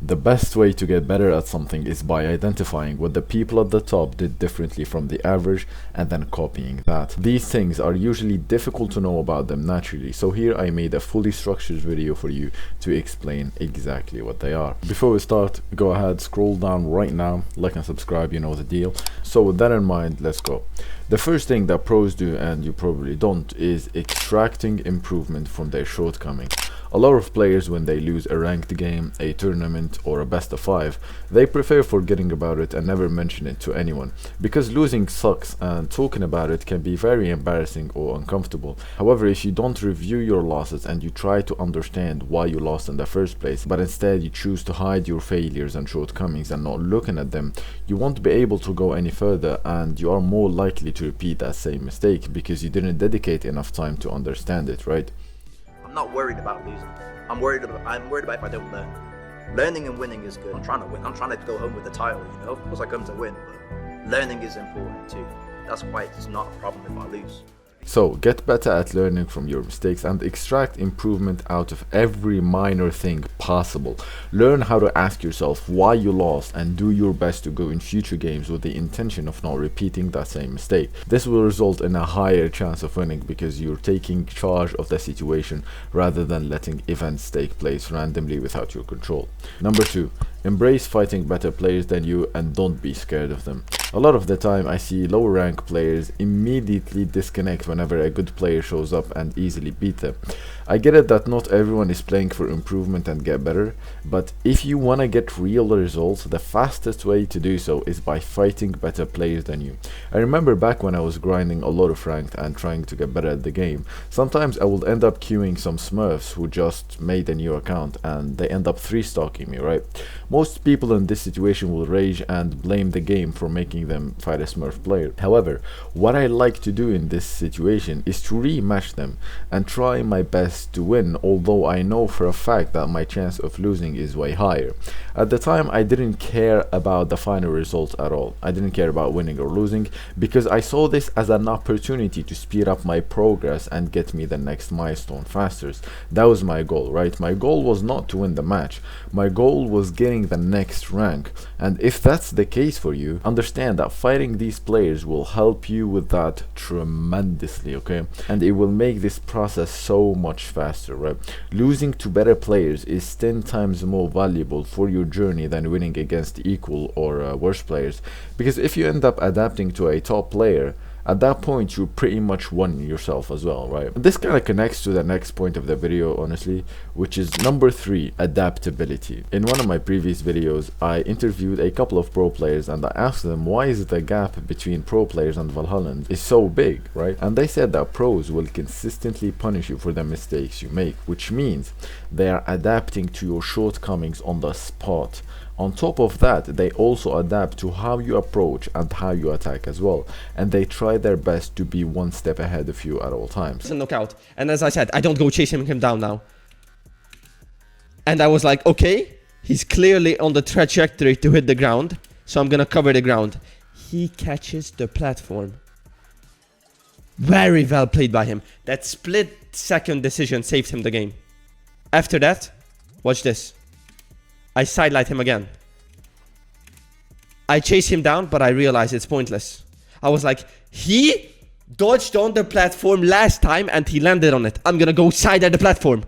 The best way to get better at something is by identifying what the people at the top did differently from the average and then copying that. These things are usually difficult to know about them naturally, so here I made a fully structured video for you to explain exactly what they are. Before we start, go ahead, scroll down right now, like and subscribe, you know the deal. So with that in mind, let's go. The first thing that pros do, and you probably don't, is extracting improvement from their shortcomings. A lot of players, when they lose a ranked game, a tournament, or a best of 5, they prefer forgetting about it and never mention it to anyone, because losing sucks and talking about it can be very embarrassing or uncomfortable. However, if you don't review your losses and you try to understand why you lost in the first place, but instead you choose to hide your failures and shortcomings and not looking at them, you won't be able to go any further, and you are more likely to repeat that same mistake because you didn't dedicate enough time to understand it, right? I'm not worried about losing. I'm worried about if I don't learn. Learning and winning is good. I'm trying to win. I'm trying to go home with the title, you know? Of course I come to win, but learning is important too. That's why it's not a problem if I lose. So get better at learning from your mistakes and extract improvement out of every minor thing possible. Learn how to ask yourself why you lost and do your best to go in future games with the intention of not repeating that same mistake. This will result in a higher chance of winning because you're taking charge of the situation rather than letting events take place randomly without your control. Number 2. Embrace fighting better players than you and don't be scared of them. A lot of the time I see lower rank players immediately disconnect whenever a good player shows up and easily beat them. I get it that not everyone is playing for improvement and get better, but if you want to get real results, the fastest way to do so is by fighting better players than you. I remember back when I was grinding a lot of ranked and trying to get better at the game, sometimes I would end up queuing some smurfs who just made a new account and they end up 3-stocking me, right? Most people in this situation will rage and blame the game for making them fight a smurf player. However, what I like to do in this situation is to rematch them and try my best to win, although I know for a fact that my chance of losing is way higher. At the time I didn't care about the final results at all. I didn't care about winning or losing because I saw this as an opportunity to speed up my progress and get me the next milestone faster. That was my goal, right? My goal was not to win the match. My goal was getting the next rank, and if that's the case for you, understand that fighting these players will help you with that tremendously, okay? And it will make this process so much faster, right? Losing to better players is 10 times more valuable for your journey than winning against equal or worse players, because if you end up adapting to a top player, at that point you pretty much won yourself as well, right? This kind of connects to the next point of the video, honestly, which is number 3, adaptability. In one of my previous videos I interviewed a couple of pro players and I asked them why is the gap between pro players and Valhallans is so big, right? And they said that pros will consistently punish you for the mistakes you make, which means they are adapting to your shortcomings on the spot. On top of that, they also adapt to how you approach and how you attack as well, and they try their best to be one step ahead of you at all times. It's a knockout, and as I said, I don't go chasing him down now. And I was like, okay, he's clearly on the trajectory to hit the ground, so I'm gonna cover the ground. He catches the platform. Very well played by him. That split-second decision saved him the game. After that, watch this. I sidelight him again. I chase him down, but I realize it's pointless. I was like, he dodged on the platform last time and he landed on it. I'm gonna go side at the platform.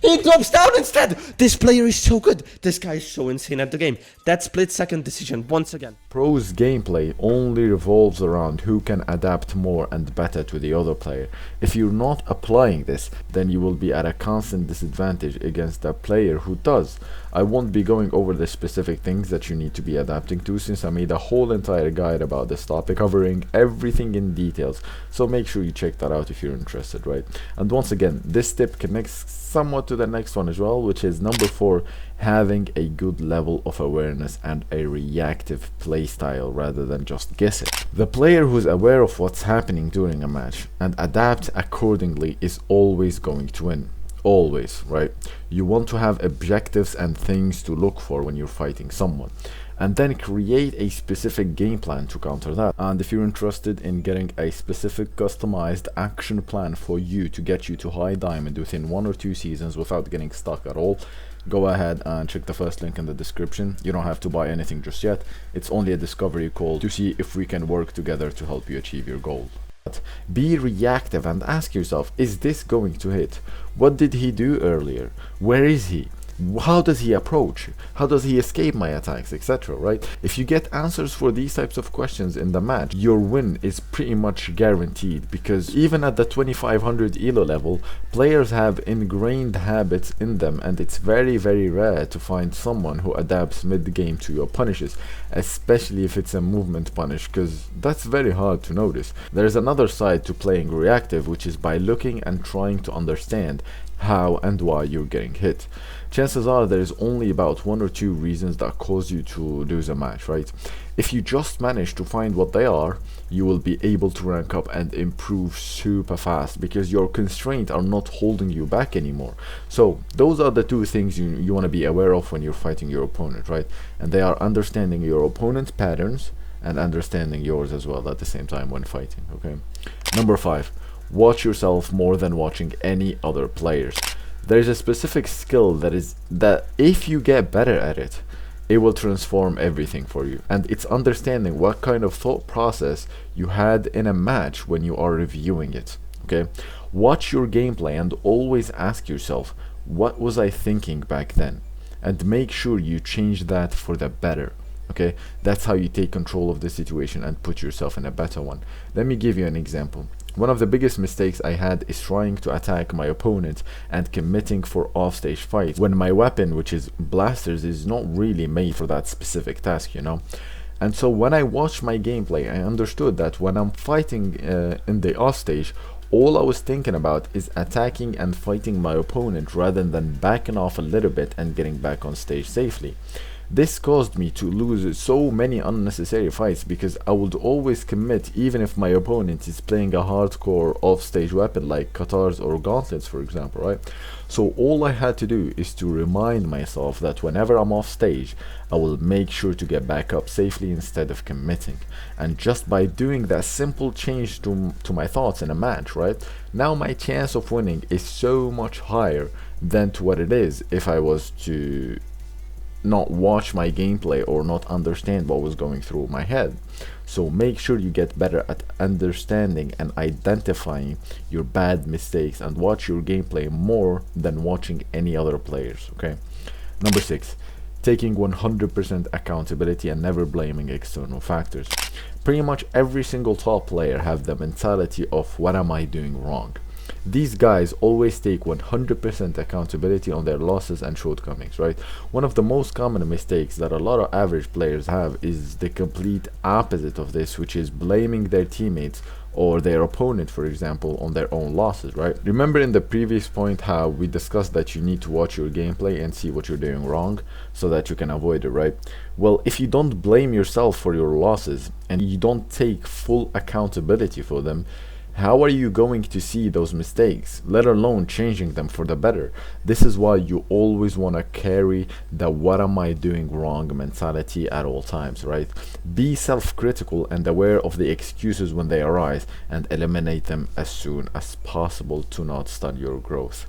He drops down instead. This player is so good. This guy is so insane at the game. That split-second decision once again. Pros gameplay only revolves around who can adapt more and better to the other player. If you're not applying this, then you will be at a constant disadvantage against the player who does. I won't be going over the specific things that you need to be adapting to, since I made a whole entire guide about this topic covering everything in details, so make sure you check that out if you're interested, right? And once again, this tip connects somewhat to the next one as well, which is number 4, having a good level of awareness and a reactive playstyle rather than just guessing. The player who's aware of what's happening during a match and adapts accordingly is always going to win. Always, right? You want to have objectives and things to look for when you're fighting someone, and then create a specific game plan to counter that. And if you're interested in getting a specific customized action plan for you to get you to high diamond within 1 or 2 seasons without getting stuck at all, go ahead and check the first link in the description. You don't have to buy anything just yet. It's only a discovery call to see if we can work together to help you achieve your goal. Be reactive and ask yourself, is this going to hit? What did he do earlier? Where is he? How does he approach? How does he escape my attacks, etc., right? If you get answers for these types of questions in the match, your win is pretty much guaranteed, because even at the 2500 elo level, players have ingrained habits in them, and it's very rare to find someone who adapts mid-game to your punishes, especially if it's a movement punish, because that's very hard to notice. There's another side to playing reactive, which is by looking and trying to understand how and why you're getting hit. Chances are there is only about 1 or 2 reasons that cause you to lose a match, right? If you just manage to find what they are, you will be able to rank up and improve super fast, because your constraints are not holding you back anymore. So those are the 2 things you want to be aware of when you're fighting your opponent, right? And they are understanding your opponent's patterns and understanding yours as well at the same time when fighting, okay? Number 5. Watch yourself more than watching any other players. There's a specific skill that if you get better at it, it will transform everything for you. And it's understanding what kind of thought process you had in a match when you are reviewing it, okay? Watch your gameplay and always ask yourself, what was I thinking back then? And make sure you change that for the better. Okay, that's how you take control of the situation and put yourself in a better one. Let me give you an example. One of the biggest mistakes I had is trying to attack my opponent and committing for offstage fights when my weapon, which is blasters, is not really made for that specific task, you know. And so when I watched my gameplay, I understood that when I'm fighting in the offstage, all I was thinking about is attacking and fighting my opponent rather than backing off a little bit and getting back on stage safely. This caused me to lose so many unnecessary fights, because I would always commit even if my opponent is playing a hardcore off-stage weapon like katars or gauntlets, for example, right? So all I had to do is to remind myself that whenever I'm off stage, I will make sure to get back up safely instead of committing. And just by doing that simple change to my thoughts in a match, right, now my chance of winning is so much higher than to what it is if I was to not watch my gameplay or not understand what was going through my head. So make sure you get better at understanding and identifying your bad mistakes, and watch your gameplay more than watching any other players, okay? Number 6, taking 100% accountability and never blaming external factors. Pretty much every single top player have the mentality of, what am I doing wrong? These guys always take 100% accountability on their losses and shortcomings, right? One of the most common mistakes that a lot of average players have is the complete opposite of this, which is blaming their teammates or their opponent, for example, on their own losses, right? Remember in the previous point how we discussed that you need to watch your gameplay and see what you're doing wrong so that you can avoid it, right? Well, if you don't blame yourself for your losses and you don't take full accountability for them, how are you going to see those mistakes, let alone changing them for the better? This is why you always want to carry the what am I doing wrong mentality at all times, right? Be self-critical and aware of the excuses when they arise, and eliminate them as soon as possible to not stunt your growth.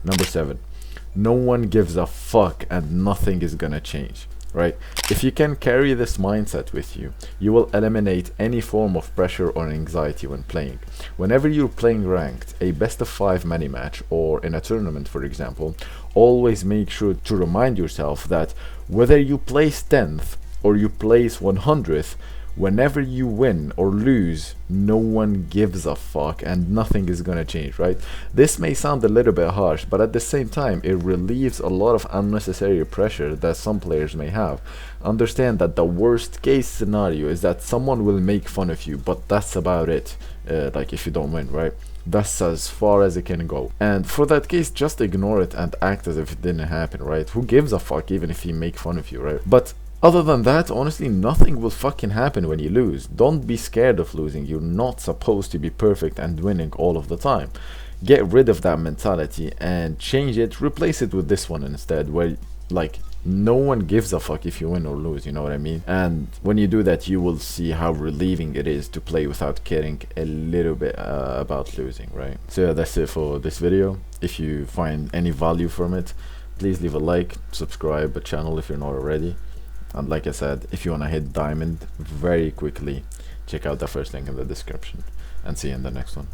Number 7, no one gives a fuck and nothing is gonna change. Right? If you can carry this mindset with you, you will eliminate any form of pressure or anxiety when playing. Whenever you're playing ranked, a best of 5 mini match, or in a tournament for example, always make sure to remind yourself that whether you place 10th or you place 100th, whenever you win or lose, no one gives a fuck and nothing is gonna change, right? This may sound a little bit harsh, but at the same time it relieves a lot of unnecessary pressure that some players may have. Understand that the worst case scenario is that someone will make fun of you, but that's about it. Like if you don't win, right? That's as far as it can go. And for that case, just ignore it and act as if it didn't happen, right? Who gives a fuck even if he make fun of you, right? But other than that, honestly, nothing will fucking happen when you lose. Don't be scared of losing. You're not supposed to be perfect and winning all of the time. Get rid of that mentality and change it. Replace it with this one instead, where like no one gives a fuck if you win or lose, you know what I mean? And when you do that, you will see how relieving it is to play without caring a little bit about losing, right? So yeah, that's it for this video. If you find any value from it, please leave a like, subscribe the channel if you're not already. And like I said, if you want to hit diamond very quickly, check out the first link in the description. And see you in the next one.